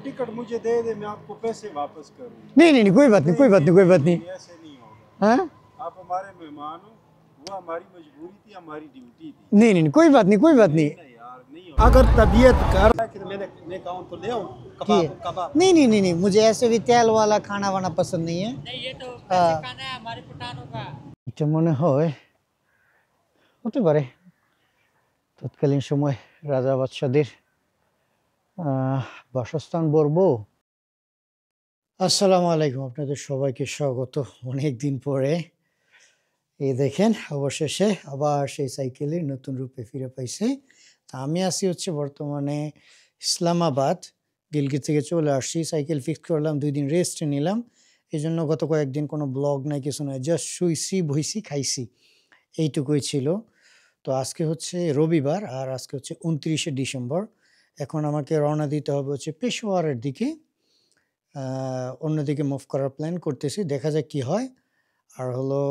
Ticket मुझे दे दे, मैं आपको पैसे वापस करूँगा। नहीं नहीं नहीं, कोई बात नहीं, कोई बात नहीं, कोई बात नहीं। ऐसे नहीं होगा। हाँ, आप हमारे मेहमान हो, वो हमारी मजबूरी थी, हमारी ड्यूटी थी। नहीं नहीं नहीं, कोई बात नहीं, कोई बात नहीं। यार नहीं होगा। अगर तबीयत कर मैं कहूँ तो ले आओ कबाब। नहीं नहीं नहीं नहीं, मुझे ऐसे भी तेल वाला खाना वाना पसंद नहीं है। नहीं, ये तो खाना है हमारे पुटानों का। এটা মনে হয় হতে পারে তৎকালীন সময় রাজা বাদশাদের বাসস্থান বলবো। আসসালামু আলাইকুম, আপনাদের সবাইকে স্বাগত অনেক দিন পরে। এই দেখেন অবশেষে আবার সেই সাইকেলের নতুন রূপে ফিরে পাইছে। তা আমি আসি হচ্ছে বর্তমানে ইসলামাবাদ, গিলগিত থেকে চলে আসছি। সাইকেল ফিক্স করলাম, 2 দিন রেস্ট নিলাম। এই জন্য গত কয়েকদিন কোনো ব্লগ নাই, কিছু নয়, জাস্ট শুইছি, বইছি, খাইছি, এইটুকুই ছিল। তো আজকে হচ্ছে রবিবার, আর আজকে হচ্ছে 29শে ডিসেম্বর। এখন আমাকে রওনা দিতে হবে হচ্ছে পেশোয়ারের দিকে, অন্যদিকে মুভ করার প্ল্যান করতেছি, দেখা যাক কি হয়। আর হলো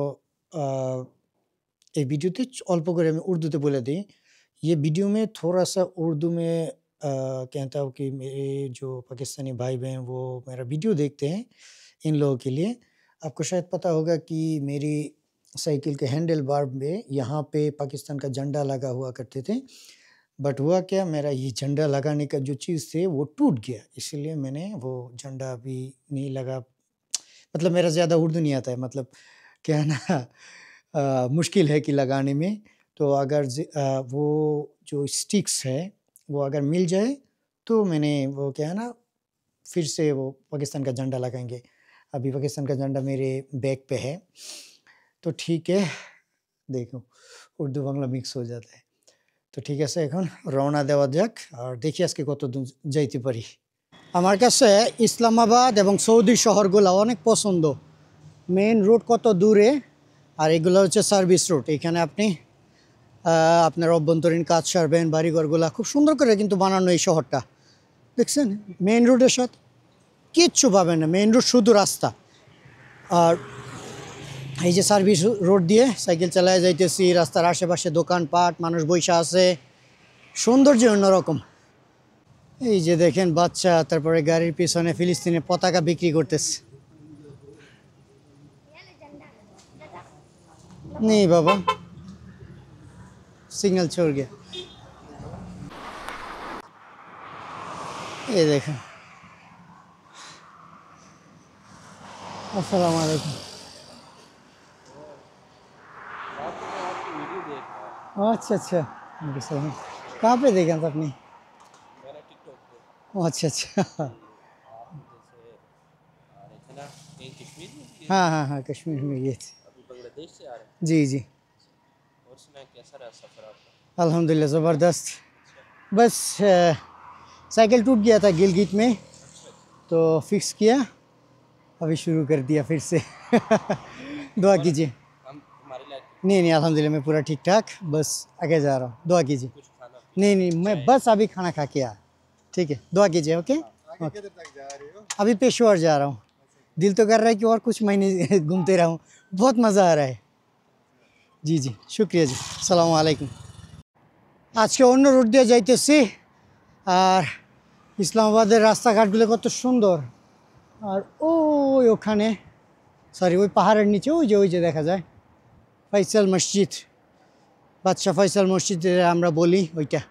এই ভিডিওতে অল্প করে আমি উর্দুতে বলে দিই। ये वीडियो में थोड़ा सा उर्दू में कहता हूँ कि मेरे जो पाकिस्तानी भाई बहन वो मेरा वीडियो देखते हैं, इन लोगों के लिए। आपको शायद पता होगा कि मेरी साइकिल के हैंडल बार में यहाँ पे पाकिस्तान का झंडा लगा हुआ करते थे, बट हुआ क्या, मेरा ये झंडा लगाने का जो चीज़ थे वो टूट गया, इसलिए मैंने वो झंडा अभी नहीं लगा। मतलब मेरा ज़्यादा उर्दू नहीं आता है, मतलब क्या है ना, मुश्किल है कि लगाने में। तो अगर वो जो स्टिक्स है वो अगर मिल जाए तो मैंने वो क्या है ना फिर से वो पाकिस्तान का झंडा लगाएंगे। अभी पाकिस्तान का झंडा मेरे बैग पे है, तो ठीक है, देखो उर्दू बांग्ला मिक्स हो जाता है। तो ठीक है, এখন রওনা দেওয়া যাক, আর দেখি আজকে কত দূর যাইতে পারি। আমার কাছে ইসলামাবাদ এবং সৌদি শহরগুলো অনেক পছন্দ। মেইন রোড কত দূরে, আর এগুলো হচ্ছে সার্ভিস রোড। এখানে আপনি আপনার অভ্যন্তরীণ কাজ সারবেন, বাড়িঘরগুলা খুব সুন্দর করে কিন্তু বানানো এই শহরটা, দেখছেন? মেইন রোডের সাথে কিচ্ছু পাবেন না, মেইন রোড শুধু রাস্তা। আর এই যে সার্ভিস রোড দিয়ে সাইকেল চালায় যাইতেছি, রাস্তার আশেপাশে দোকানপাট, মানুষ বৈশা আছে, সৌন্দর্য অন্যরকম। এই যে দেখেন বাচ্চা, তারপরে গাড়ির পিছনে ফিলিস্তিনের পতাকা বিক্রি করতেছে। नहीं बाबा, सिग्नल छोड़ गया। ये देखें, अस्सलाम वालेकुम। अच्छा अच्छा, कहाँ पे देखा था आपने? अच्छा अच्छा, हाँ हाँ हाँ, कश्मीर में गए थे। बांग्लादेश से आ रहे हैं? जी जी। और सुनाए, कैसा रहा सफ़र आपका? अल्हम्दुलिल्लाह ज़बरदस्त। बस साइकिल टूट गया था गिलगित में, तो फिक्स किया, अभी शुरू कर दिया फिर से। दुआ कीजिए। नहीं नहीं, अल्हम्दुलिल्लाह मैं पूरा ठीक ठाक, बस आगे जा रहा हूँ, दुआ कीजिए। नहीं नहीं, मैं बस अभी खाना खा के आया। ठीक है, दुआ कीजिए। ओके, किधर तक जा रहे हो? अभी पेशेवर जा रहा हूँ। दिल तो कर रहा है कि और कुछ महीने घूमते रहूँ, बहुत मज़ा आ रहा है। जी जी, शुक्रिया जी, আসসালামু আলাইকুম। আজকে অন্য রুট দিয়ে যাইতেছি, আর ইসলামাবাদের রাস্তাঘাটগুলো কত সুন্দর। আর ওই ওখানে, সরি, ওই পাহাড়ের নিচে ওই যে দেখা যায় ফয়সাল মসজিদ, বাদশাহ ফয়সাল মসজিদ আমরা বলি ওইটা।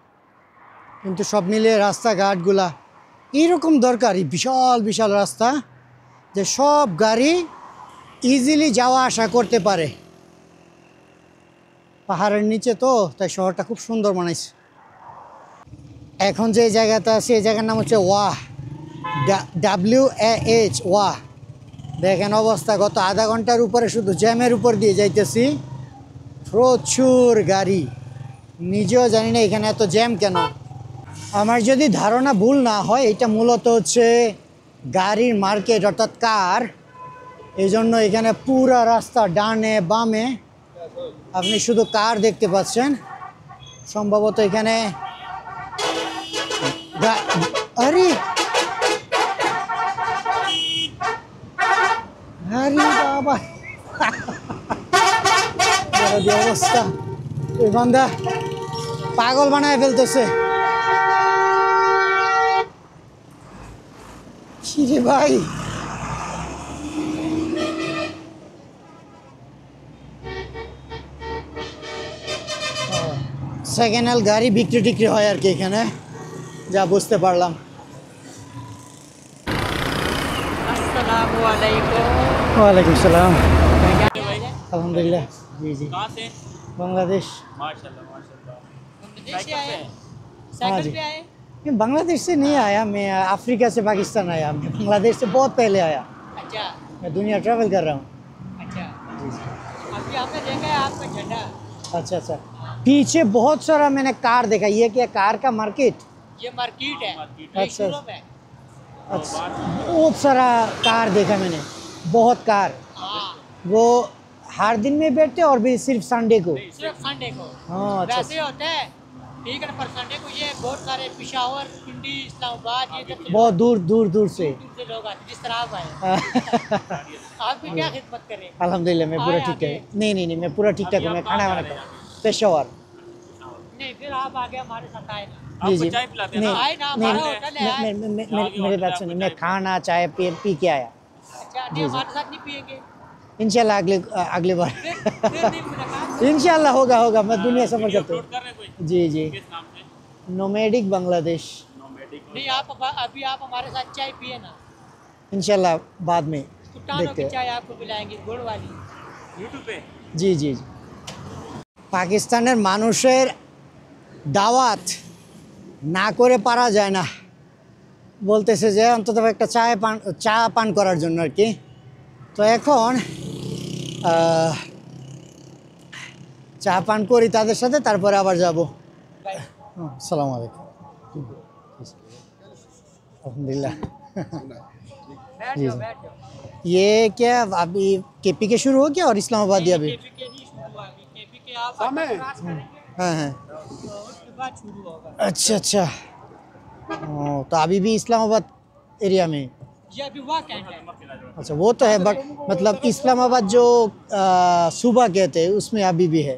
কিন্তু সব মিলিয়ে রাস্তাঘাটগুলা এইরকম দরকারি, বিশাল বিশাল রাস্তা, যে সব গাড়ি ইজিলি যাওয়া আসা করতে পারে। পাহাড়ের নিচে তো, তাই শহরটা খুব সুন্দর বানাইছে। এখন যে জায়গাটা আছে এই জায়গার নাম হচ্ছে ওয়াহ, WAH, ওয়াহ। দেখেন অবস্থা, গত আধা ঘন্টার উপরে শুধু জ্যামের উপর দিয়ে যাইতেছি, প্রচুর গাড়ি। নিজেও জানি না এখানে এত জ্যাম কেন। আমার যদি ধারণা ভুল না হয়, এটা মূলত হচ্ছে গাড়ির মার্কেট, অর্থাৎ কার। এই জন্য এখানে পুরা রাস্তা ডানে বামে আপনি শুধু কার দেখতে পাচ্ছেন। সম্ভবত এখানে আরে আরে বাবা, অবস্থা, এই বান্দা পাগল বানায় ফেলতেছে। কি রে ভাই, সেকেন্ড হ্যান্ড গাড়ি বিক্রি টিক্রি হয় আর কি এখানে, যা বুঝতে পারলাম। अस्सलामुअलैकुम। ওয়ালাইকুম সালাম। क्या भाई? আলহামদুলিল্লাহ। জি জি। कहाँ से? बांग्लादेश। माशाल्लाह माशाल्लाह। बांग्लादेश से आए? हाँ साइकिल जी। पे आए? मैं बांग्लादेश से नहीं आया, मैं अफ्रीका से पाकिस्तान आया, मैं बांग्लादेश से बहुत पहले आया। अच्छा मैं दुनिया ट्रैवल कर रहा हूँ। अच्छा। अभी आपने देखा है आपका झंडा? अच्छा अच्छा। पीछे बहुत सारा मैंने कार देखा, ये क्या कार का मार्केट? ये मार्केट है, अच्छा। ये शोरूम है। अच्छा, बहुत सारा कार देखा मैंने, बहुत कार। हाँ, वो हर दिन में बैठते और भी सिर्फ संडे को? सिर्फ संडे को। हाँ अच्छा। वैसे होता है ठीक है, पर संडे को ये बहुत सारे पेशावर, पिंडी, इस्लामाबाद, ये जब बहुत दूर दूर दूर से। दूर से लोग आते हैं, जिस तरह आप आए। आपकी क्या खिदमत करें? अल्हम्दुलिल्लाह मैं पूरा आए ठीक आगे। है। नहीं, मैं पूरा ठीक ठाक हूँ, मैं खाना वाना खाता हूँ। पेशावर। नहीं, फिर आप आगे हमारे साथ आए ना। जी आपको जी। चाय पिलाते हैं नहीं ना? आए ना, नहीं, हमारा होटल है यार। मेरे बात सुनिए, मैं खाना चाय पी के आया। अच्छा, नहीं हमारे साथ नहीं पिएंगे? इंशाल्लाह अगले बार। फिर नहीं मुलाकात। इंशाल्लाह होगा, मैं दुनिया सफर वीडियो करता हूँ। अपलोड कर रहे हैं कोई? जी जी। किस नाम से? नोमैडिक बांग्लादेश। नोमैडिक। नहीं, आप अभी आप हमारे साथ चाय पिए ना, इंशाल्लाह बाद में कुटानो देखते की हैं। चाय आपको पिलाएंगे, गुड़ वाली। यूट्यूब पे? জি জি জি। পাকিস্তানের মানুষের দাওয়াত না করে পারা যায় না, বলতেছে যে অন্তত একটা চা পান করার জন্য আর কি। তো এখন চা পান করি তাদের সাথে, তারপরে আবার যাব। আসসালামু আলাইকুম। আলহামদুলিল্লাহ। बैठ जी, जाओ जी। बैठ जाओ। ये क्या अभी केपी के शुरू हो गया और इस्लामाबाद नहीं, अभी? केपी के नहीं शुरू हुआ अभी, केपी के आप समय। क्रॉस करेंगे हाँ हाँ। तो उसके बाद शुरू होगा। अच्छा। तो अभी भी इस्लामाबाद एरिया में? ये अभी हुआ कैंट है। अच्छा, वो तो है, बट मतलब इस्लामाबाद जो सूबा कहते हैं उसमें अभी भी है।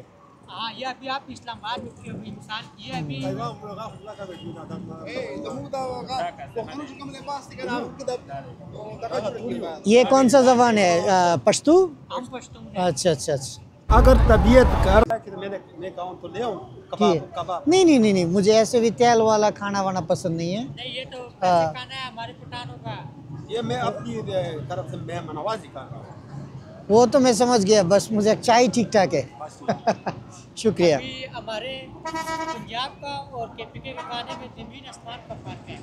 हाँ, ये अभी आप इस्लामाबाद में थे, अभी इंसान ये अभी ये कौन सा जबान है? पश्तू? हम पश्तून हैं। अच्छा। अगर तबीयत कर कि मैं कहूँ तो ले आऊँ कबाब ठीक कबाब। है। नहीं, मुझे ऐसे भी तेल वाला खाना वाना पसंद नहीं है। नहीं, ये तो हाँ। वैसे खाना है हमारे पुटानों का। ये मैं अपनी तरफ से मैं मनवाजी कर रहा हूँ। वो तो मैं समझ गया, बस मुझे चाय ठीक ठाक है। शुक्रिया। अभी हमारे पंजाब का और केपी के खाने में जमीन आसमान का फर्क है।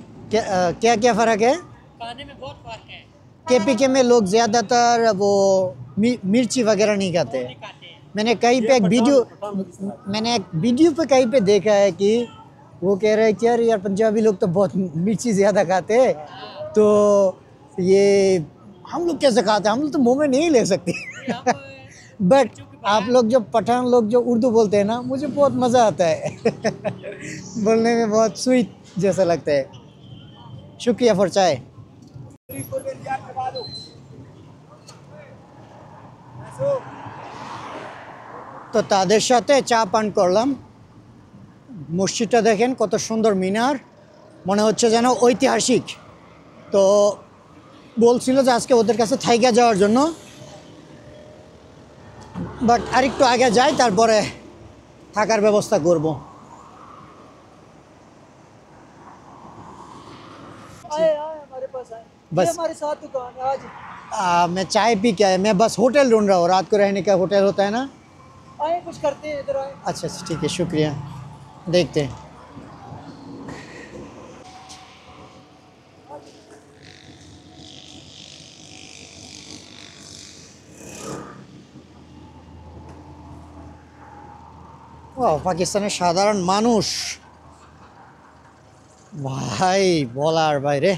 क्या फ़र्क है? खाने में बहुत फर्क है, केपीके में लोग ज़्यादातर वो मिर्ची वगैरह नहीं खाते। नहीं खाते हैं। मैंने कहीं पे एक वीडियो पे कहीं पे देखा है कि वो कह रहे हैं कि यार पंजाबी लोग तो बहुत मिर्ची ज़्यादा खाते हैं, तो ये हम लोग कैसे खाते हैं, हम लोग तो मुंह में नहीं ले सकते। हम बट आप लोग जो पठान लोग जो उर्दू बोलते हैं ना, मुझे बहुत मज़ा आता है। बोलने में बहुत स्वीट जैसा लगता है। शुक्रिया फॉर चाय। তো তাদের সাথে চা পান করলাম। মসজিদটা দেখেন কত সুন্দর মিনার, মনে হচ্ছে যেন ঐতিহাসিক। তো বলছিল যে আজকে ওদের কাছে থাইকা যাওয়ার জন্য, বাট আরেকটু আগে যাই, তারপরে থাকার ব্যবস্থা করব। आए हमारे पास आए, बस। ये हमारे साथ दुकान है आज। मैं चाय पी के आया, मैं बस होटल ढूंढ रहा हूँ, रात को रहने का होटल होता है ना। आए कुछ करते हैं, इधर आए। अच्छा ठीक है, शुक्रिया, देखते हैं। ওয়াও, পাকিস্তানের সাধারণ মানুষ ভাই বলার বাইরে।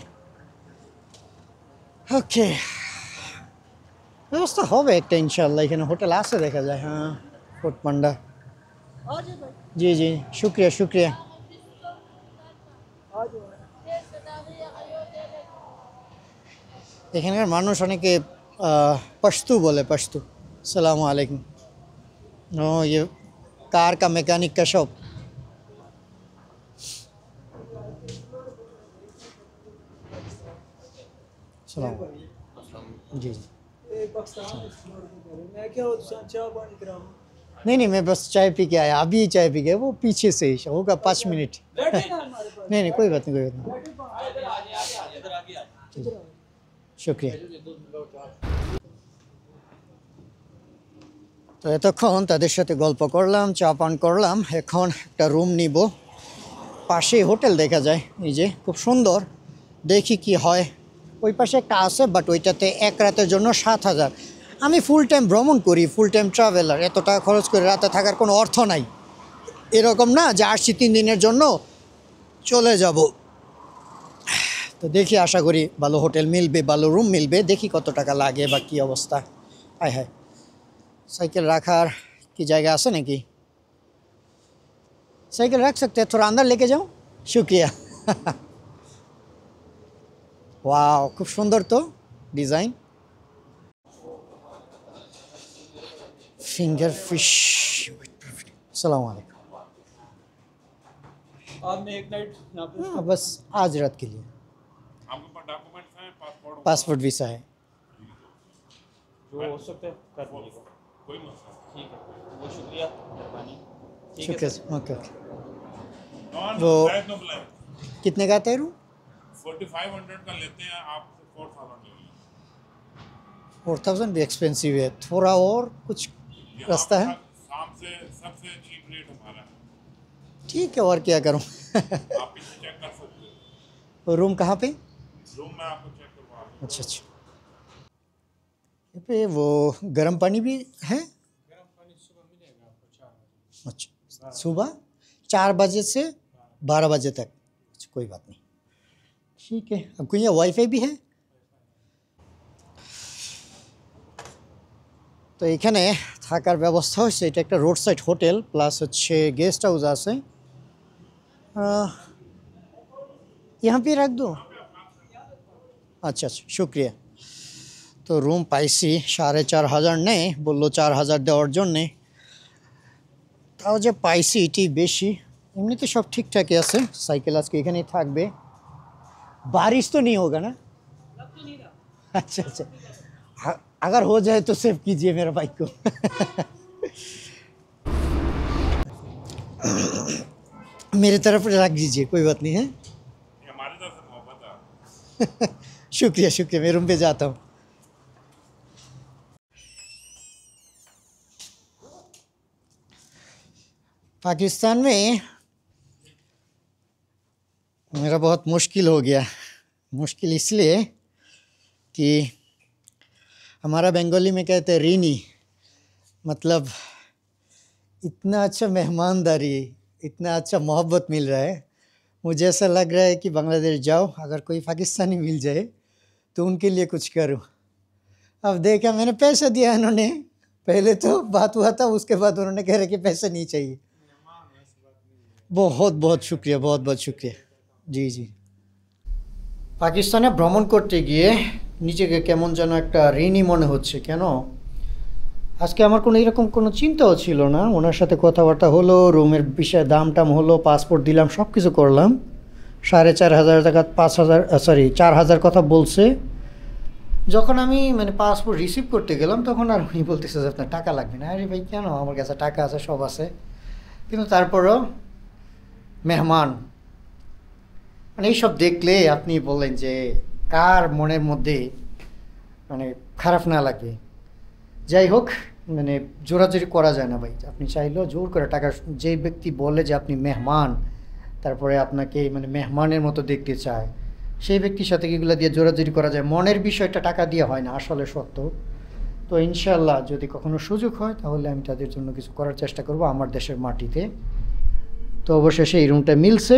ওকে, ব্যবস্থা হবে একটা ইনশাল্লাহ, এখানে হোটেল আছে দেখা যায়। হ্যাঁ, ফুড পান্ডা। आज भाई জি জি, শুক্রিয়া। आज এখানকার মানুষ অনেকে पश्तू बोले, पश्तू। अस्सलाम वालेकुम। ये कार का मैकेनिक का शॉप। सलाम जी जी मैं क्या चाय पानी कराऊं नहीं मैं बस चाय पी के आया, अभी चाय पी के, वो पीछे से ही होगा 5 मिनट। नहीं कोई बात नहीं शुक्रिया। তো এতক্ষণ তাদের সাথে গল্প করলাম, চা পান করলাম, এখন একটা রুম নিব। পাশেই হোটেল দেখা যায়, এই যে খুব সুন্দর, দেখি কি হয়। ওই পাশে একটা আছে, বাট ওইটাতে এক রাতের জন্য 7,000। আমি ফুল টাইম ভ্রমণ করি, ফুল টাইম ট্রাভেলার, এত টাকা খরচ করে রাতে থাকার কোনো অর্থ নাই। এরকম না যে আসছি 3 দিনের জন্য চলে যাব। তো দেখি, আশা করি ভালো হোটেল মিলবে, ভালো রুম মিলবে। দেখি কত টাকা লাগে বা কী অবস্থা। হায় হায়, साइकिल रखार की जगह आसे नाकि? साइकिल रख सकते हैं, थोड़ा अंदर लेके जाऊँ? शुक्रिया। वाह, खूब सुंदर तो डिज़ाइन। Finger fish. अस्सलाम वालेकुम। आपने एक नाइट यहाँ पे हाँ, बस आज रात के लिए। आपके पास डॉक्यूमेंट्स हैं, पासपोर्ट वीसा है। जो हो सकते हैं कर दीजिएगा, कोई मसला नहीं। ठीक है, बहुत शुक्रिया, मेहरबानी। शुक्रिया। Okay okay. वो वो कितने का आता है रूम? 4500 का लेते हैं, आप 4000 ले लीजिए। 4000 भी एक्सपेंसिव है, थोड़ा और कुछ रास्ता है? शाम से सबसे चीप रेट हमारा है। ठीक है, और क्या करूँ। आप इसे चेक कर सकते हो। रूम कहाँ पे? रूम में आपको चेक करवा दूँ। अच्छा अच्छा। यहाँ पे वो गर्म पानी भी है? गर्म पानी सुबह मिलेगा आपको 4 बजे। अच्छा, सुबह 4 बजे से 12 बजे तक। अच्छा, कोई बात नहीं, ठीक है। आपको यहाँ वाईफाई भी है? তো এখানে থাকার ব্যবস্থা হচ্ছে, এটা একটা রোড সাইড হোটেল প্লাস হচ্ছে গেস্ট হাউস আছে। यहाँ पे रख दो। अच्छा अच्छा, शुक्रिया। তো রুম পাইছি, 4500 নেই, বললো 4000 দেওয়ার জন্যে। তাও যে পাইছি এটি বেশি, এমনিতে সব ঠিকঠাকই আছে। সাইকেল আজকে এখানেই থাকবে। बारिश तो नहीं होगा ना? अच्छा अच्छा, अगर हो जाए तो सेव कीजिए मेरा बाइक को। मेरे तरफ रख दीजिए, कोई बात नहीं है। ये हमारी तरफ से मोहब्बत है। शुक्रिया शुक्रिया, मैं रूम पे जाता हूँ। पाकिस्तान में मेरा बहुत मुश्किल हो गया। मुश्किल इसलिए कि हमारा बंगाली में कहते हैं रीनी, मतलब इतना अच्छा मेहमानदारी, इतना अच्छा मोहब्बत मिल रहा है। मुझे ऐसा लग रहा है कि बांग्लादेश जाओ, अगर कोई पाकिस्तानी मिल जाए तो उनके लिए कुछ करूं। अब देखा, मैंने पैसा दिया इन्होंने, पहले तो बात हुआ था, उसके बाद उन्होंने कह रहे कि पैसे नहीं चाहिए। बहुत बहुत शुक्रिया, बहुत बहुत शुक्रिया जी जी। পাকিস্তানে ভ্রমণ করতে গিয়ে নিজেকে কেমন যেন একটা ঋণী মনে হচ্ছে। কেন? আজকে আমার কোনো এরকম কোনো চিন্তাও ছিল না। ওনার সাথে কথাবার্তা হলো, রুমের বিষয়ে দাম টাম হলো, পাসপোর্ট দিলাম, সব কিছু করলাম। 4500 টাকা, 4000 কথা বলছে। যখন আমি মানে পাসপোর্ট রিসিভ করতে গেলাম, তখন আর উনি বলতেছে যে আপনার টাকা লাগবে না। আরে ভাই, কেন? আমার কাছে টাকা আছে, সব আছে। কিন্তু তারপরেও মেহমান, মানে এইসব দেখলে আপনি বলেন যে কার মনের মধ্যে মানে খারাপ না লাগবে। যাই হোক, মানে জোরাজোরি করা যায় না ভাই। আপনি চাইলেও জোর করে টাকা, যে ব্যক্তি বলে যে আপনি মেহমান, তারপরে আপনাকে মানে মেহমানের মতো দেখতে চায়, সেই ব্যক্তির সাথে এগুলো দিয়ে জোরাজোরি করা যায়। মনের বিষয়টা টাকা দিয়ে হয় না, আসলে সত্য। তো ইনশাল্লাহ যদি কখনো সুযোগ হয় তাহলে আমি তাদের জন্য কিছু করার চেষ্টা করব আমার দেশের মাটিতে। তো অবশেষে এই রুমটা মিলছে।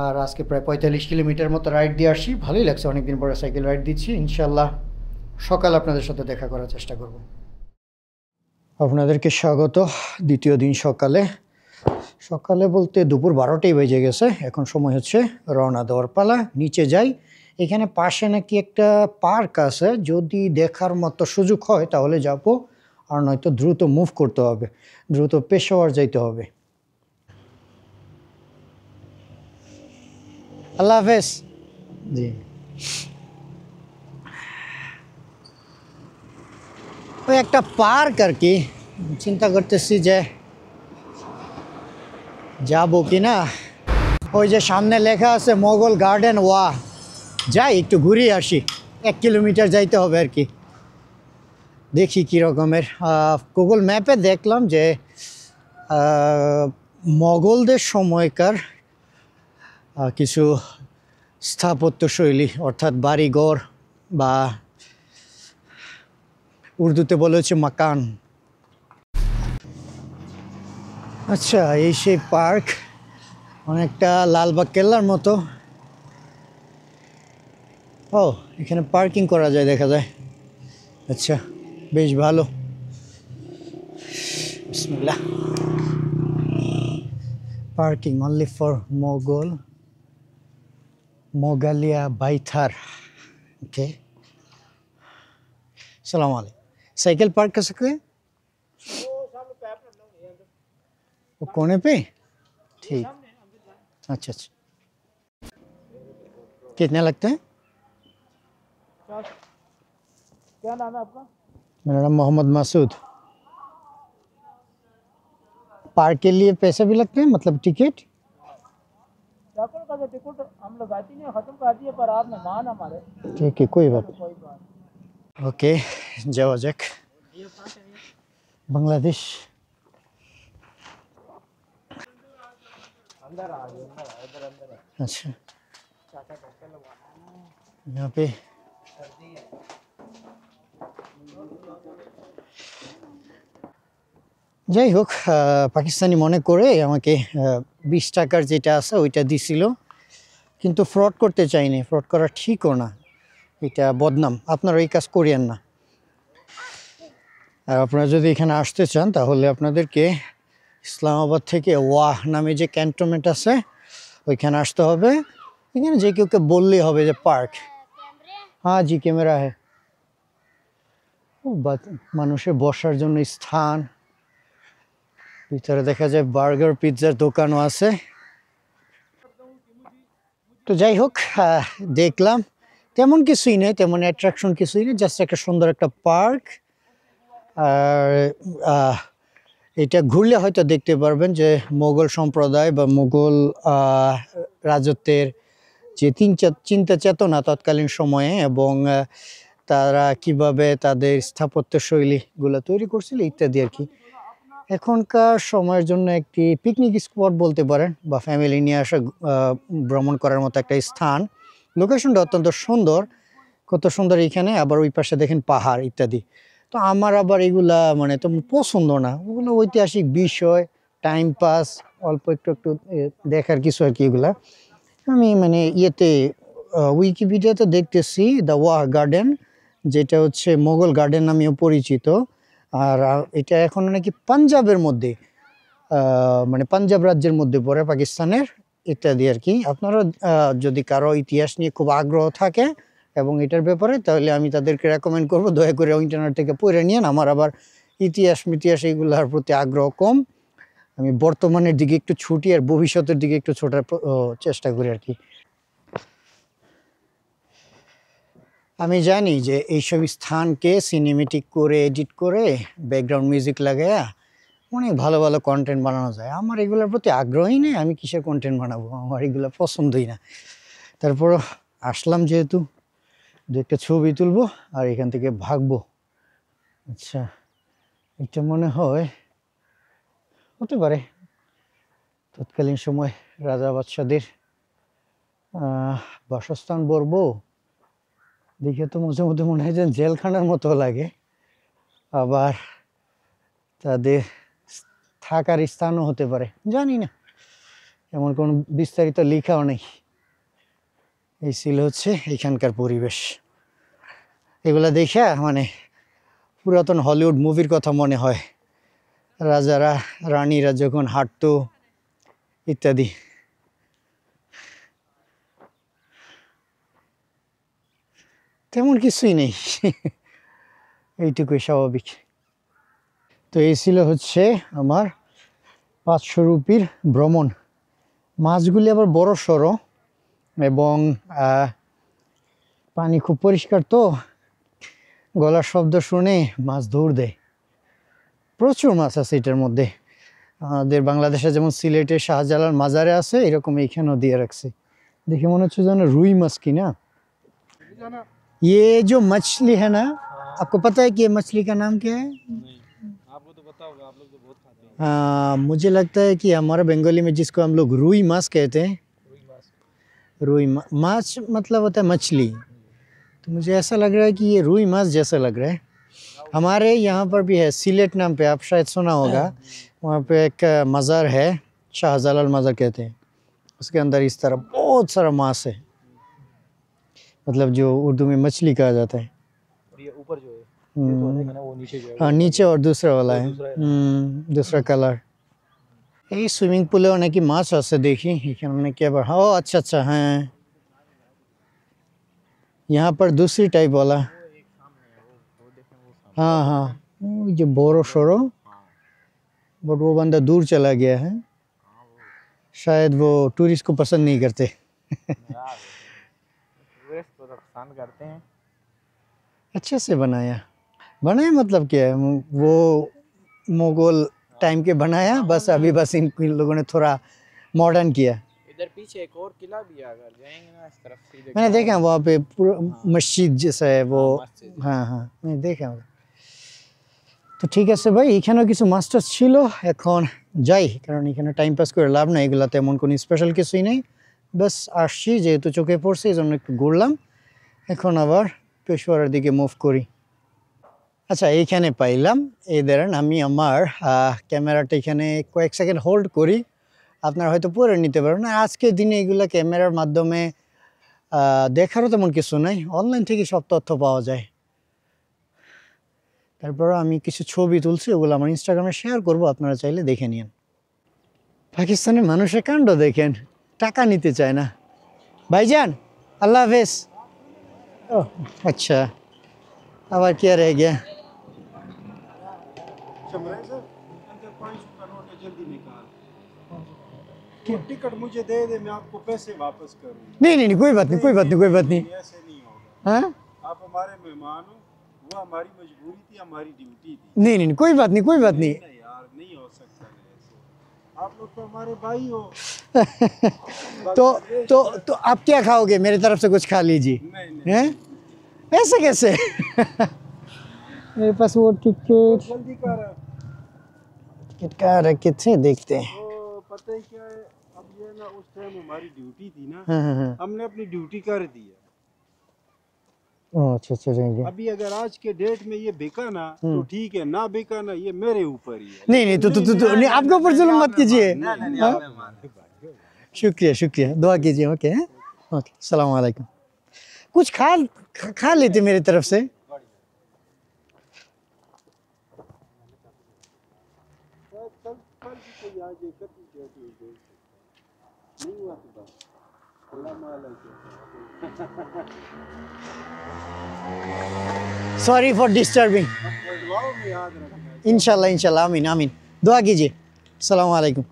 আর আজকে প্রায় 45 কিলোমিটার মতো রাইড দিয়ে আসি, ভালোই লাগছে। অনেকদিন পরে সাইকেল রাইড দিচ্ছি। ইনশাল্লাহ সকাল আপনাদের সাথে দেখা করার চেষ্টা করব। আপনাদেরকে স্বাগত দ্বিতীয় দিন সকালে। সকালে বলতে দুপুর 12টাই বেজে গেছে। এখন সময় হচ্ছে রওনা দেওয়ার পালা। নিচে যাই। এখানে পাশে নাকি একটা পার্ক আছে, যদি দেখার মতো সুযোগ হয় তাহলে যাব, আর নয়তো দ্রুত মুভ করতে হবে, দ্রুত পেশোয়ার যাইতে হবে। আল্লাহ হাফেজ জি। ওই একটা পার্ক আর কি, চিন্তা করতেছি যে যাবো কি না। ওই যে সামনে লেখা আছে মোগল গার্ডেন ওয়া, যাই একটু ঘুরিয়ে আসি, 1 কিলোমিটার যাইতে হবে আর কি। দেখি কী রকমের। গুগল ম্যাপে দেখলাম যে মোগলদের সময়কার কিছু স্থাপত্যশৈলী, অর্থাৎ বাড়িঘর বা উর্দুতে বলে হচ্ছে মাকান। আচ্ছা, এই সেই পার্ক, অনেকটা লালবাগ কেল্লার মতো। ও, এখানে পার্কিং করা যায়, দেখা যায়। আচ্ছা, বেশ ভালো। বিসমিল্লাহ। পার্কিং অনলি ফর मोगलिया बाइथार। ओके, सलाम वालेकुम। साइकिल पार्क कर सकते हैं वो कोने पे? ठीक, अच्छा अच्छा। कितने लगते हैं? क्या नाम है आपका? मेरा नाम मोहम्मद मासूद। पार्क के लिए पैसे भी लगते हैं, मतलब टिकट? टिकट हम लगाती नहीं, खत्म कर दिए, पर आप मेहमान हमारे। ठीक है, कोई बात। ओके, जाओ जैक, बांग्लादेश। अंदर आ गए, इधर अंदर है। अच्छा, यहाँ पे যাই হোক, পাকিস্তানি মনে করে আমাকে 20 টাকার যেটা আছে ওইটা দিছিল, কিন্তু ফ্রড করতে চাইনি। ফ্রড করা ঠিকও না, এটা বদনাম। আপনারা এই কাজ করিয়েন না। আর আপনারা যদি এখানে আসতে চান তাহলে আপনাদেরকে ইসলামাবাদ থেকে ওয়াহ নামে যে ক্যান্টনমেন্ট আছে ওইখানে আসতে হবে। এখানে যে কেউকে বললেই হবে যে পার্ক। হ্যাঁ জি, ক্যামেরা হ্যাঁ। মানুষের বসার জন্য স্থান, ভিতরে দেখা যায় বার্গার পিৎজার দোকানও আছে। তো যাই হোক, দেখলাম তেমন কিছুই নেই, তেমন অ্যাট্রাকশন কিছুই নেই, জাস্ট একটা সুন্দর একটা পার্ক। আর এটা ঘুরলে হয়তো দেখতে পারবেন যে মোগল সম্প্রদায় বা মোগল রাজত্বের যে চিন্তা চেতনা তৎকালীন সময়ে, এবং তারা কিভাবে তাদের স্থাপত্যশৈলীগুলো তৈরি করছিল ইত্যাদি আর কি। এখনকার সময়ের জন্য একটি পিকনিক স্পট বলতে পারেন, বা ফ্যামিলি নিয়ে আসা ভ্রমণ করার মতো একটা স্থান। লোকেশনটা অত্যন্ত সুন্দর, কত সুন্দর এখানে। আবার ওই পাশে দেখেন পাহাড় ইত্যাদি। তো আমার আবার এগুলা মানে তো পছন্দ না, ওগুলো ঐতিহাসিক বিষয়, টাইম পাস, অল্প একটু একটু দেখার কিছু আর কি। এগুলা আমি মানে উইকিপিডিয়াতে দেখতেছি দ্য ওয়াহ গার্ডেন, যেটা হচ্ছে মোগল গার্ডেন নামেও পরিচিত। আর এটা এখন নাকি পাঞ্জাবের মধ্যে, মানে পাঞ্জাব রাজ্যের মধ্যে পড়ে পাকিস্তানের ইত্যাদি আর কি। আপনারা যদি কারো ইতিহাস নিয়ে খুব আগ্রহ থাকে এবং এটার ব্যাপারে, তাহলে আমি তাদেরকে রেকমেন্ড করবো দয়া করে ইন্টারনেট থেকে পড়ে নিন। আমার আবার ইতিহাস এইগুলোর প্রতি আগ্রহ কম। আমি বর্তমানের দিকে একটু ছুটি আর ভবিষ্যতের দিকে একটু ছোটার চেষ্টা করি আর কি। আমি জানি যে এইসব স্থানকে সিনেমেটিক করে এডিট করে ব্যাকগ্রাউন্ড মিউজিক লাগায়া অনেক ভালো ভালো কন্টেন্ট বানানো যায়। আমার এগুলোর প্রতি আগ্রহই নেই, আমি কিসের কন্টেন্ট বানাবো, আমার এগুলো পছন্দই না। তারপর আসলাম যেহেতু, দু একটা ছবি তুলবো আর এখান থেকে ভাগবো। আচ্ছা, এটা মনে হয় হতে পারে তৎকালীন সময় রাজা বাদশাদের বাসস্থান বলবো। দেখে তো মাঝে মধ্যে মনে হয় যে জেলখানার মতো লাগে, আবার তাদের থাকার স্থানও হতে পারে, জানি না, এমন কোনো বিস্তারিত লেখাও নেই। এই ছিল হচ্ছে এখানকার পরিবেশ। এগুলা দেখে মানে পুরাতন হলিউড মুভির কথা মনে হয়, রাজারা রানীরা যখন হাঁটতো ইত্যাদি। তেমন কিছুই নেই, এইটুকুই স্বাভাবিক। তো এই ছিল হচ্ছে আমার 500 রুপির ভ্রমণ। মাছগুলি আবার বড় সড়ো এবং পানি খুব পরিষ্কার, তো গলার শব্দ শুনে মাছ দৌড় দেয়। প্রচুর মাছ আছে এটার মধ্যে। আমাদের বাংলাদেশে যেমন সিলেটে শাহজালাল মাজারে আছে, এরকম এইখানেও দিয়ে রাখছে। দেখে মনে হচ্ছে যেন রুই মাছ কি না। ये जो मछली है ना, आपको पता है कि ये मछली का नाम क्या है? आपको तो पता होगा, आप लोग तो बहुत खाते हैं। मुझे लगता है कि हमारे बंगाली में जिसको हम लोग रुई माछ कहते हैं, माछ मतलब होता है मछली। तो मुझे ऐसा लग रहा है कि ये रुई माछ जैसा लग रहा है। हमारे यहाँ पर भी है, सिलेट नाम पे, आप शायद सुना होगा, वहाँ पे एक मज़ार है, शाहजालाल मज़ार कहते हैं। उसके अंदर इस तरह बहुत सारा मांस है, मतलब जो उर्दू में मछली कहा जाता है। और ये ऊपर जो है ये तो है ना, वो नीचे जो है हाँ, नीचे और दूसरा वाला है, दूसरा कलर। এই সুইমিং পুলে অনেকই মাছ আছে দেখি, এখানে অনেকে আবার ও अच्छा अच्छा हैं। यहाँ पर दूसरी टाइप वाला, हाँ हाँ, जो बोरो शोरो, बट वो बंदा दूर चला गया है, शायद वो टूरिस्ट को पसंद नहीं करते। टूरिस्ट तो पसंद करते हैं। अच्छे से बनाया मतलब क्या है, वो मुगल टाइम के बनाया, बस अभी बस इन लोगों ने थोड़ा मॉडर्न किया। इधर पीछे एक और किला भी है, अगर जाएंगे ना इस तरफ सीधे मैंने देखा वहाँ पे पूरा मस्जिद जैसा है वो, मस्जिद। हाँ हाँ मैं देखा। তো ঠিক আছে ভাই, এখানেও কিছু মাছ টাছ ছিল, এখন যাই, কারণ এখানে টাইম পাস করে লাভ নাই, এগুলো তেমন কোনো স্পেশাল কিছুই নেই, বাস আসছি যেহেতু চোখে পড়ছে এই জন্য একটু ঘুরলাম, এখন আবার পেশোয়ারের দিকে মুভ করি। আচ্ছা এইখানে পাইলাম, এই ধরেন আমি আমার ক্যামেরাটা এখানে কয়েক সেকেন্ড হোল্ড করি, আপনারা হয়তো পরে নিতে পারেন না। আজকের দিনে এগুলো ক্যামেরার মাধ্যমে দেখারও তেমন কিছু নাই, অনলাইন থেকে সব তথ্য পাওয়া যায়। তারপর আমি কিছু ছবি তুলছি, ওগুলো আমার ইনস্টাগ্রামে শেয়ার করব, আপনারা চাইলে দেখে নিন। পাকিস্তানের মানুষের কাণ্ড দেখেন, টাকা নিতে চায় না। ভাইজান আল্লাহ হাফেজ। ও আচ্ছা, আবার কি রह गया? शमरेज़, अंदर 500 का नोट है, जल्दी निकाल। टिकट मुझे दे दे, मैं आपको पैसे वापस करूँ। नहीं नहीं नहीं, कोई बात नहीं, कोई बात नहीं, कोई बात नहीं। ऐसे नहीं होगा। हाँ आप हमारे मेहमान हो, वो हमारी मजबूरी थी, हमारी ड्यूटी थी। नहीं नहीं नहीं, कोई बात नहीं, कोई बात नहीं। नहीं यार, नहीं हो सकता है ऐसे। आप लोग तो हमारे भाई हो। तो आप क्या खाओगे? मेरी तरफ से कुछ खा लीजिए। नहीं नहीं, हैं? ऐसे कैसे? मेरे पास वो टिकट जल्दी कर। का रखे थे, देखते हैं। वो पता है क्या है, अब ये ना उस टाइम हमारी ड्यूटी थी ना, हाँ हाँ हाँ, हमने अपनी ड्यूटी कर दी है। अच्छा अच्छा रहेंगे। अभी अगर आज के डेट में ये बिका ना तो ठीक है, ना बिका ना ये मेरे ऊपर ही है। नहीं नहीं, तो नहीं, आपके ऊपर जुल्म मत कीजिए। हाँ? शुक्रिया शुक्रिया, दुआ कीजिए। ओके ओके, सलाम वालेकुम। कुछ खा लेते मेरी तरफ से। कल भी कोई आ जाए, कभी नहीं हुआ तो बस सॉरी फॉर डिस्टर्बिंग। दुआओं में याद रखना। इंशाल्लाह इंशाल्लाह, आमीन आमीन, दुआ कीजिए। আসসালামু আলাইকুম।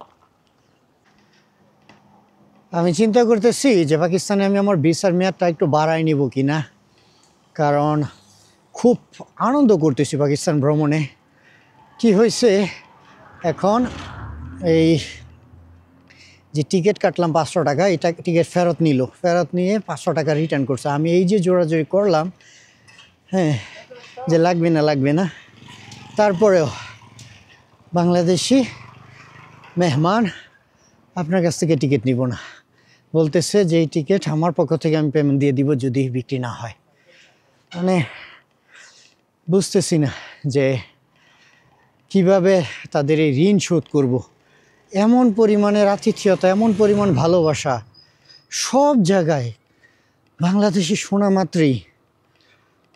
আমি চিন্তা করতেছি যে পাকিস্তানে আমি আমার ভিসার মেয়াদটা একটু বাড়ায় নিব কিনা, কারণ খুব আনন্দ করতেছি পাকিস্তান ভ্রমণে। কি হয়েছে, এখন এই যে টিকিট কাটলাম 500 টাকা, এটা টিকিট ফেরত নিল, ফেরত নিয়ে 500 টাকা রিটার্ন করছে। আমি এই যে জোরাজোরি করলাম, হ্যাঁ, যে লাগবে না, তারপরেও বাংলাদেশি মেহমান আপনার কাছ থেকে টিকিট নিব না, বলতেছে যে এই টিকিট আমার পক্ষ থেকে আমি পেমেন্ট দিয়ে দিব যদি বিক্রি না হয়। মানে বুঝতেছি না যে কিভাবে তাদের এই ঋণ শোধ করব। এমন পরিমাণের আতিথেয়তা, এমন পরিমাণ ভালোবাসা সব জায়গায়, বাংলাদেশি শোনা মাত্রই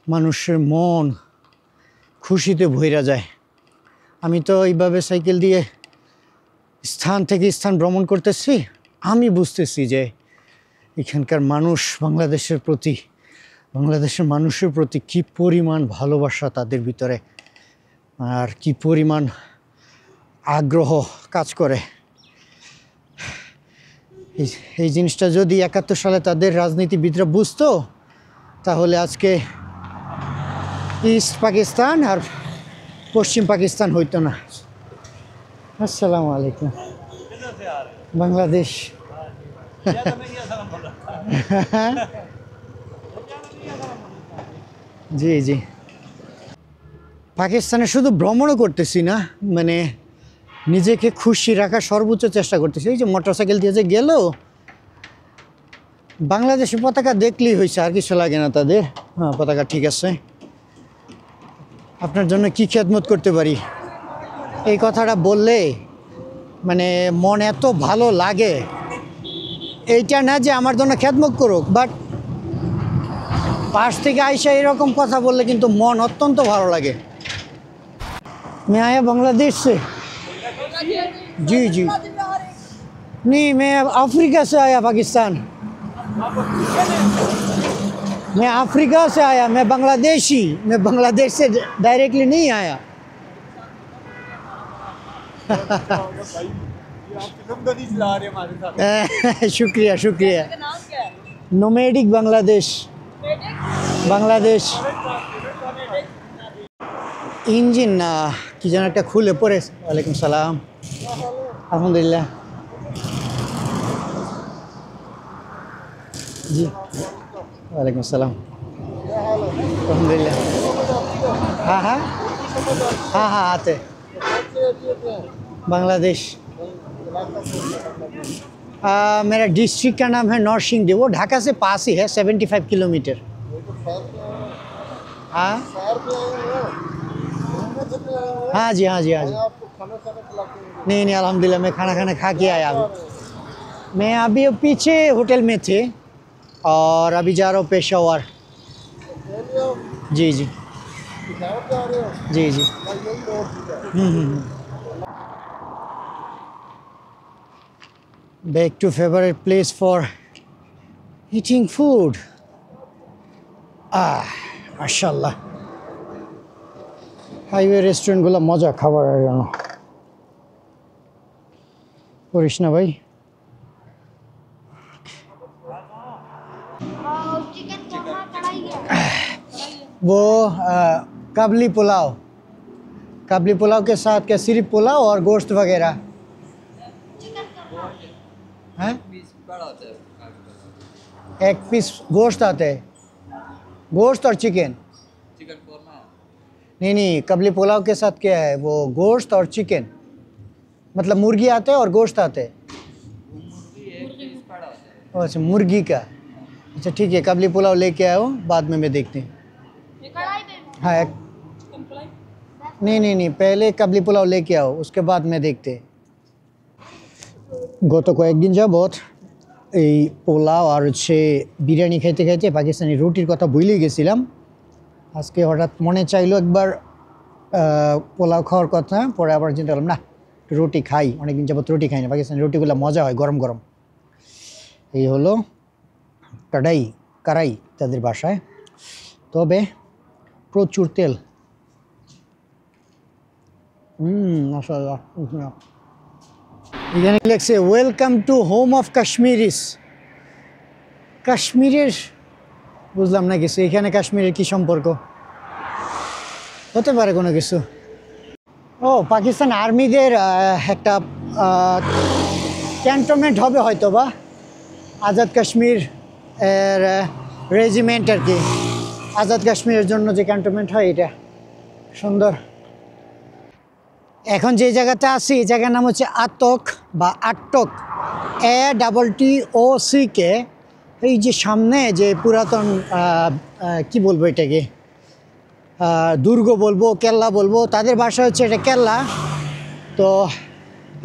মানুষের মন খুশিতে ভইরা যায়। আমি তো এইভাবে সাইকেল দিয়ে স্থান থেকে স্থান ভ্রমণ করতেছি, আমি বুঝতেছি যে এখানকার মানুষ বাংলাদেশের মানুষের প্রতি কী পরিমাণ ভালোবাসা তাদের ভিতরে, আর কি পরিমাণ আগ্রহ কাজ করে। এই জিনিসটা যদি 71 সালে তাদের রাজনীতিবিদরা বুঝতো, তাহলে আজকে ইস্ট পাকিস্তান আর পশ্চিম পাকিস্তান হইতো না। আসসালামু আলাইকুম। বাংলাদেশ। জি জি, পাকিস্তানে শুধু ভ্রমণও করতেছি না, মানে নিজেকে খুশি রাখার সর্বোচ্চ চেষ্টা করতেছি। এই যে মোটরসাইকেল দিয়ে যে গেল, বাংলাদেশের পতাকা দেখলেই হয়েছে, আর কিছু লাগে না তাদের। হ্যাঁ, পতাকা ঠিক আছে। আপনার জন্য কি খেদমত করতে পারি, এই কথাটা বললে মানে মন এত ভালো লাগে। এইটা না যে আমার জন্য খেদমত করুক, বাট পাশ থেকে আইসা এরকম কথা বললে কিন্তু মন অত্যন্ত ভালো লাগে। मैं आया बांग्लादेश से। जी जी, नहीं मैं अफ्रीका से आया, पाकिस्तान। मैं अफ्रीका से आया, मैं बांग्लादेशी, मैं बांग्लादेश से डायरेक्टली नहीं आया। शुक्रिया शुक्रिया। नोमैडिक बांग्लादेश, बांग्लादेश। ইঞ্জিন না কি যেন একটা খুলে পড়ে। ওয়ালাইকুম সালাম। আলহামদুলিল্লাহ। জি ওয়ালাইকুম সালাম। আলহামদুলিল্লাহ। हाँ हाँ हाँ हाँ आते। बांग्लादेश। मेरा डिस्ट्रिक्ट का नाम है नौरसिंगडी, वो ढाका से पास ही है, 75 किलोमीटर। हाँ हाँ जी हाँ जी हाँ जी। नहीं नहीं अल्हम्दुलिल्लाह, मैं खाना खाना खा के आया। मैं अभी पीछे होटल में थे और अभी जा रहा हूँ पेशावर। जी जी जी जी। Back to favorite place for eating food. মাশাআল্লাহ, হাইওয়ে রেস্টুরেন্টগুলো মজা খাবারের জন্য। করিস না ভাই। वो काबली पुलाव, काबली पुलाव के साथ क्या सिर्फ पुलाव और गोश्त वगैरह हैं? एक पीस गोश्त आते हैं, गोश्त और चिकन। नहीं नहीं, कबली पुलाव के साथ क्या है, वो गोश्त और चिकन, मतलब मुर्गी आते हैं और गोश्त आते हैं। अच्छा मुर्गी का, अच्छा ठीक है, कबली पुलाव लेके आया हो, बाद में मैं देखते हैं। हाँ एक, नहीं नहीं नहीं, पहले कबली पुलाव लेके आओ, उसके बाद में देखते हैं। গত কয়েকদিন যাবত এই পোলাও আর হচ্ছে বিরিয়ানি খাইতে খাইতে পাকিস্তানি রুটির কথা ভুলেই গেছিলাম। আজকে হঠাৎ মনে চাইলো একবার পোলাও খাওয়ার কথা, পরে আবার চিন্তা করলাম না রুটি খাই, অনেকদিন যাবত রুটি খাই না, পাকিস্তানি রুটিগুলো মজা হয় গরম গরম। এই হলো কাড়াই, কারাই তাদের বাসায়, তবে প্রচুর তেল। মাশাআল্লাহ। এখানে লেখছে ওয়েলকাম টু হোম অফ কাশ্মীরিস। কাশ্মীরের বুঝলাম না কিছু, এখানে কাশ্মীরের কি সম্পর্ক, হতে পারে কোনো কিছু। ও পাকিস্তান আর্মিদের একটা ক্যান্টনমেন্ট হবে হয়তো, বা আজাদ কাশ্মীর এর রেজিমেন্ট আর কি, আজাদ কাশ্মীরের জন্য যে ক্যান্টনমেন্ট হয় এটা সুন্দর। এখন যে জায়গাতে আছি এই জায়গার নাম হচ্ছে আটক বা আটক, ATTOC। এই যে সামনে যে পুরাতন কি বলবো এটাকে, দুর্গ বলবো কেল্লা বলবো, তাদের ভাষা হচ্ছে এটা কেল্লা। তো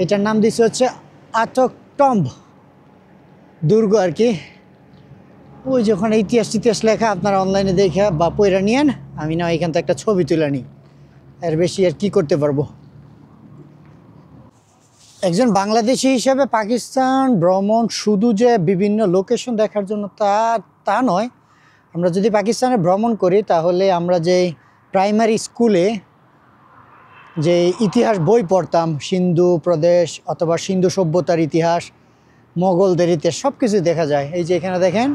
এটার নাম দিচ্ছে হচ্ছে আটক টম্ব, দুর্গ আর কি। ওই যখন ইতিহাস টিতিহাস লেখা আপনারা অনলাইনে দেখে বা পয়রা নিয়েন, আমি না এখান থেকে একটা ছবি তুলে নিই, এর বেশি আর কি করতে পারবো। একজন বাংলাদেশি হিসেবে পাকিস্তান ভ্রমণ শুধু যে বিভিন্ন লোকেশন দেখার জন্য তা নয়। আমরা যদি পাকিস্তানে ভ্রমণ করি তাহলে আমরা যে প্রাইমারি স্কুলে যে ইতিহাস বই পড়তাম, সিন্ধু প্রদেশ অথবা সিন্ধু সভ্যতার ইতিহাস, মোগলদের ইতিহাস, সব কিছু দেখা যায়। এই যে এখানে দেখেন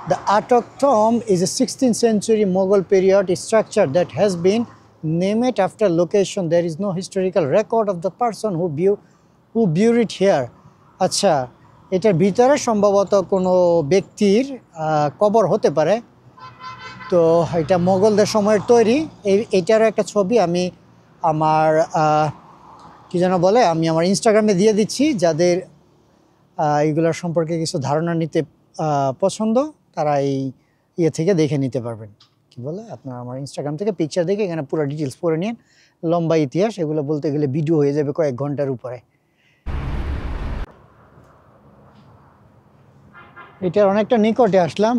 The Atok tomb is a 16th century Mughal period structure that has been named after location. There is no historical record of the person who buried here. আচ্ছা, এটার ভিতরে সম্ভবত কোনো ব্যক্তির কবর হতে পারে। তো এটা মোগলদের সময়ের তৈরি। এইটারও একটা ছবি আমি আমার কি যেন বলে, আমি আমার ইনস্টাগ্রামে দিয়ে দিচ্ছি। যাদের এইগুলোর সম্পর্কে কিছু ধারণা নিতে পছন্দ, তারা এই ইয়ে থেকে দেখে নিতে পারবেন। কি বলে, আপনারা আমার ইনস্টাগ্রাম থেকে পিকচার দেখে এখানে পুরো ডিটেলস পড়ে নিন। লম্বা ইতিহাস, এগুলো বলতে গেলে ভিডিও হয়ে যাবে কয়েক ঘন্টার উপরে। এটার অনেকটা নিকটে আসলাম।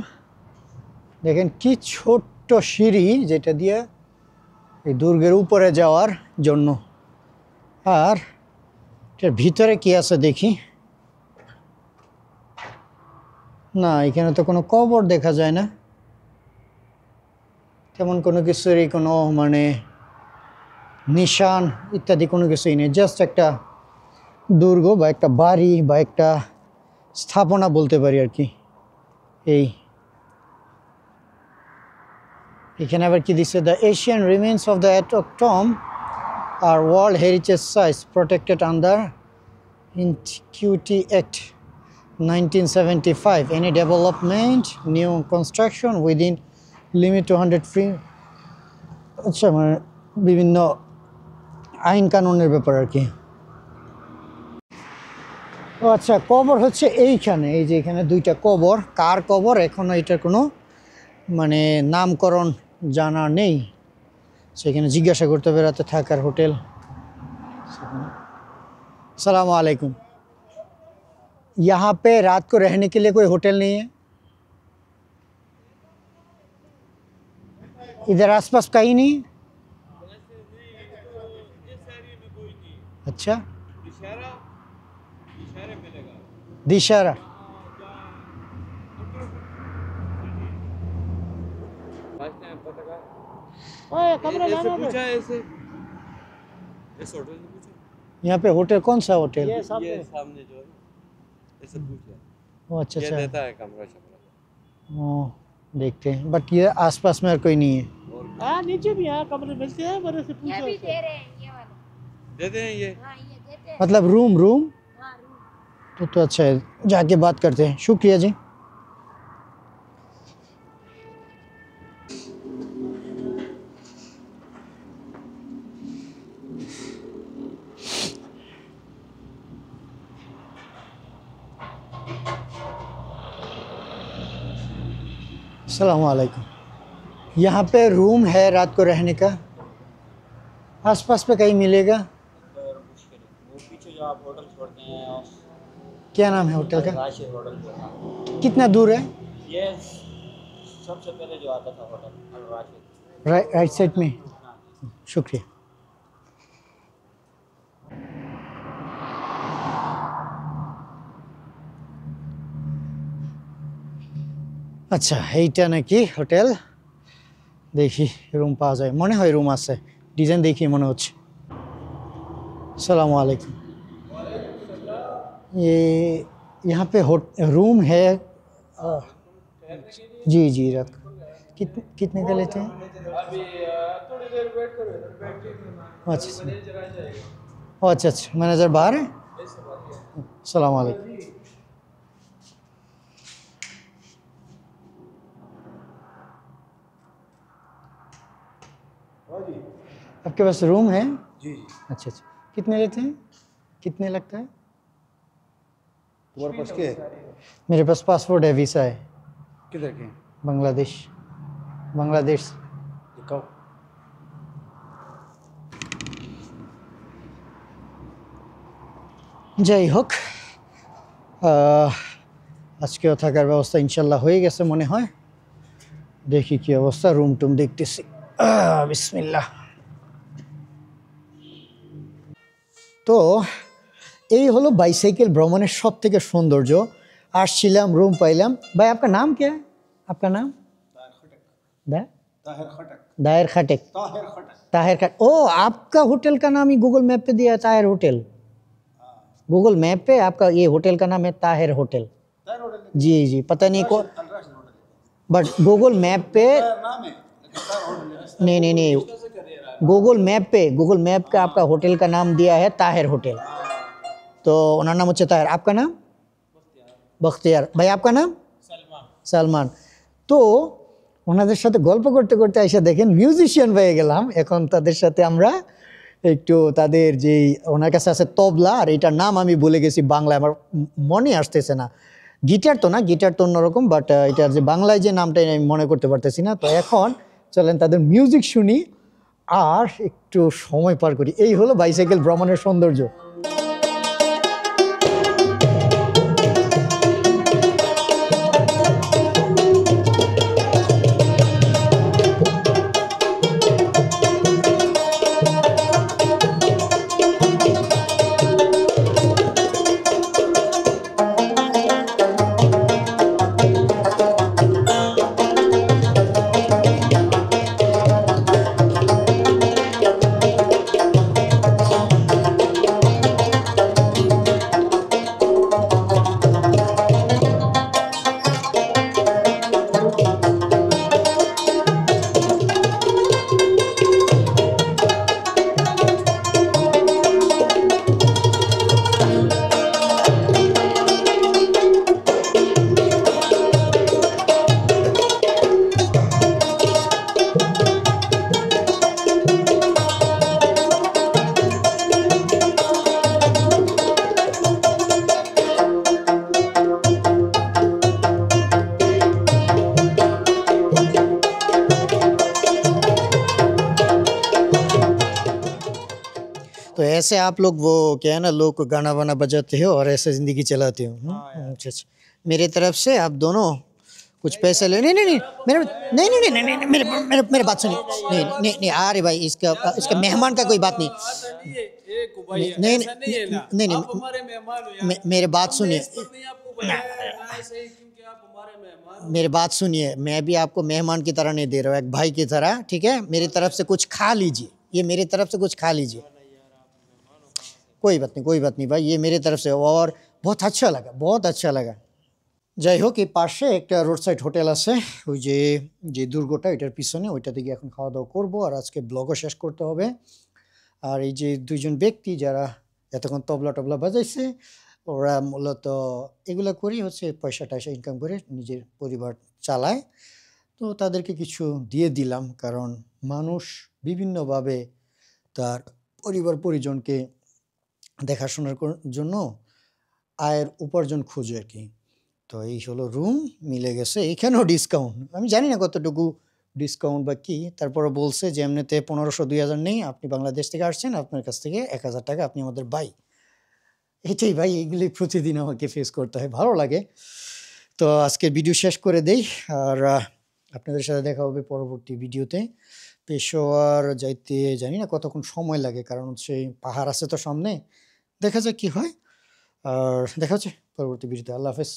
দেখেন কি ছোট্ট সিঁড়ি, যেটা দিয়ে এই দুর্গের উপরে যাওয়ার জন্য। আর এটার ভিতরে কি আছে দেখি। না, এখানে তো কোনো কবর দেখা যায় না, তেমন কোনো কিছুরই কোনো মানে নিশান ইত্যাদি কোনো কিছুই নেই। জাস্ট একটা দুর্গ বা একটা বাড়ি বা একটা স্থাপনা বলতে পারি আর কি। এখানে আবার কি দিচ্ছে, the Asian remains of the Atok tomb are world heritage sites protected under Antiquity Act 1975. Any development, new construction within limit 200 feet. আচ্ছা, মানে বিভিন্ন আইন কানুনের ব্যাপার আর কি। ও আচ্ছা, কবর হচ্ছে এইখানে। এই যে এখানে দুইটা কবর। কার কবর এখনো এটার কোনো মানে নামকরণ জানা নেই, সেখানে জিজ্ঞাসা করতে হবে। রাতে থাকার হোটেল। আসসালামু আলাইকুম। यहाँ पे रात को रहने के लिए कोई होटल नहीं है? इधर आसपास कहीं नहीं? अच्छा, दिशारा। यहाँ पे होटल कौन सा होटल? ये सामने जो है ऐसे पूछा। ओ अच्छा ये अच्छा, देता है कमरा शमरा। ओ देखते हैं। बट ये आसपास में और कोई नहीं है। हाँ, नीचे भी यहाँ कमरे मिलते हैं, बड़े से ये पूछो। भी दे रहे हैं ये वाला। देते हैं ये। हाँ ये देते हैं। मतलब रूम रूम हाँ रूम। तो अच्छा है, जाके बात करते हैं। शुक्रिया जी। अस्सलाम वालेकुम। यहाँ पे रूम है रात को रहने का? आसपास पे कहीं मिलेगा? वो पीछे जो आप होटल छोड़ते हैं क्या नाम है होटल का? राशिद होटल जो है, कितना दूर है? ये सबसे पहले जो आता था होटल अल राशिद। राइट साइड में। शुक्रिया। আচ্ছা, এইটা নাকি হোটেল। দেখি রুম পাওয়া যায়, মনে হয় রুম আছে, ডিজাইন দেখি মনে হচ্ছে। अस्सलाम वालेकुम। ये यहाँ पे रूम है? जी जी, रात को कितने का लेते हैं? थोड़ी देर वेट करो, अच्छा अच्छा अच्छा, मैनेजर बाहर है? अस्सलाम वालेकुम। आपके पास रूम है? जी। अच्छा अच्छा, कितने लेते हैं, कितने लगता है? तुम्हारे पास क्या है? मेरे पास पासपोर्ट है, वीज़ा है। किधर के? बांग्लादेश। बांग्लादेश। दिखाओ। যাই হোক, আজকেও থাকার ব্যবস্থা ইনশাল্লাহ হয়ে গেছে মনে হয়। দেখি কি অবস্থা, রুম টুম দেখতেছি। বিসমিল্লাহ। তো এই হলো বাইসাইকেল ভ্রমণের সব থেকে সৌন্দর্য। আসছিলাম, রুম পাইলাম। भाई आपका नाम क्या है? आपका नाम? ताहिर खटक। दायर खटक। ताहिर खटक। ताहिर खटक। ओ, आपका होटल का नाम ही गूगल मैप पे दिया है, ताहिर होटल। गूगल मैप पे आपका ये होटल का नाम है ताहिर होटल। ताहिर होटल। जी जी, पता नहीं कौन। Al Rashid hotel. But Google map पे नाम है नहीं गूगल मैप का आपका होटल का नाम दिया है ताहिर होटल। तो उनका नाम হচ্ছে ताहिर। आपका नाम बख्तियार। भाई आपका नाम সালমান। তো ওনাদের সাথে গল্প করতে করতে এসে দেখেন মিউজিশিয়ান হয়ে গেলাম। এখন তাদের সাথে আমরা একটু তাদের যেই ওনার কাছে আছে তবলা, আর এটার নাম আমি ভুলে গেছি বাংলায়, আমার মনে আসতেছে না। গিটার তো না, গিটার তো অন্যরকম, বাট এটার যে বাংলায় যে নামটা আমি মনে করতে পারতেছি না। তো এখন চলেন তাদের মিউজিক শুনি আর একটু সময় পার করি। এই হলো বাইসাইকেল ভ্রমণের সৌন্দর্য। तो ऐसे आप लोग वो क्या है ना, लोग गाना वाना बजाते हो और ऐसे ज़िंदगी चलाते हो। अच्छा अच्छा, मेरे तरफ से आप दोनों कुछ पैसे ले। नहीं नहीं नहीं मेरे नहीं नहीं नहीं नहीं मेरे मेरे मेरे बात सुनिए। नहीं नहीं नहीं अरे भाई, इसका इसका मेहमान का कोई बात नहीं। नहीं नहीं नहीं मेरे बात सुनिए, मेरी बात सुनिए। मैं भी आपको मेहमान की तरह नहीं दे रहा हूँ, एक भाई की तरह, ठीक है। मेरी तरफ से कुछ खा लीजिए, ये मेरी तरफ से कुछ खा लीजिए। कोई बात नहीं भाई, ये मेरी तरफ से। और बहुत अच्छा लगा, बहुत अच्छा लगा। যাই হোক, এই পাশে একটা রোড সাইড হোটেল আছে, ওই যে যে দুর্গটা এটার পিছনে, ওইটাতে গিয়ে এখন খাওয়া দাওয়া করবো আর আজকে ব্লগও শেষ করতে হবে। আর এই যে দুইজন ব্যক্তি যারা এতক্ষণ তবলা টবলা বাজাইছে, ওরা মূলত এগুলো করেই হচ্ছে পয়সা টয়সা ইনকাম করে নিজের পরিবার চালায়। তো তাদেরকে কিছু দিয়ে দিলাম, কারণ মানুষ বিভিন্নভাবে তার পরিবার পরিজনকে দেখাশোনার জন্য আয়ের উপার্জন খুঁজে আর কি। তো এই হলো রুম, মিলে গেছে। এইখানেও ডিসকাউন্ট, আমি জানি না কতটুকু ডিসকাউন্ট বা কী, তারপরে বলছে যে এমনিতে 1500-2000 নেই, আপনি বাংলাদেশ থেকে আসছেন, আপনার কাছ থেকে 1000 টাকা, আপনি আমাদের ভাই। এটাই ভাই, এগুলি প্রতিদিন আমাকে ফেস করতে হয়, ভালো লাগে। তো আজকের ভিডিও শেষ করে দেই, আর আপনাদের সাথে দেখা হবে পরবর্তী ভিডিওতে। পেশোয়ার যাইতে জানি না কতক্ষণ সময় লাগে, কারণ হচ্ছে পাহাড় আছে তো সামনে, দেখা যাক কী হয়। আর দেখা হচ্ছে পরবর্তী ভিডিওতে। আল্লাহ হাফেজ।